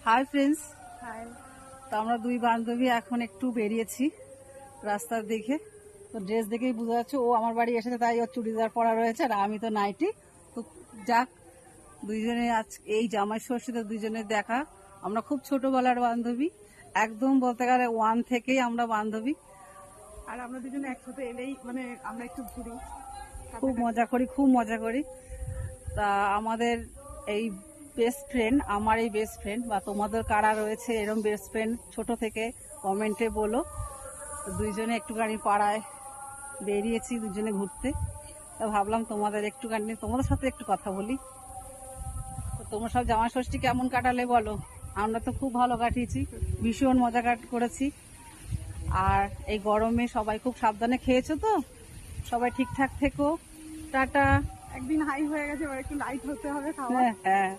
Hi friends, high. তো আমরা দুই বান্ধবী এখন একটু বেরিয়েছি রাস্তার দিকে। তো ড্রেস দেখেই বোঝা যাচ্ছে ও আমার বাড়ি এসেছে, তাই ওর চুড়িদার পরা রয়েছে আর আমি তো নাইটি। তো যাক, দুইজনে আজ এই জামাই ষষ্ঠীতে দুইজনের দেখা। আমরা খুব ছোটবেলার বান্ধবী, একদম বলতে গেলে ওয়ান থেকেই আমরা বান্ধবী। আর আমরা দুজনে একসাথে এলেই মানে আমরা একটু ঘুরি, খুব মজা করি। তা আমাদের এই বেস্ট ফ্রেন্ড, আমার এই বেস্ট ফ্রেন্ড বা তোমাদের কারা রয়েছে এরকম বেস্ট ফ্রেন্ড ছোট থেকে, কমেন্টে বলো। তো দুইজনে একটুখানি পাড়ায় বেরিয়েছি দুজনে ঘুরতে। তা ভাবলাম তোমাদের সাথে একটু কথা বলি। তো তোমরা সব জামাই ষষ্ঠী কেমন কাটালে বলো? আমরা তো খুব ভালো কাটিয়েছি, ভীষণ মজা করেছি। আর এই গরমে সবাই খুব সাবধানে খেয়েছো তো, সবাই ঠিকঠাক থেকো। টাটা। একদিন হাই হয়ে গেছে, এবার একটু লাইট হতে হবে খাওয়া। হ্যাঁ।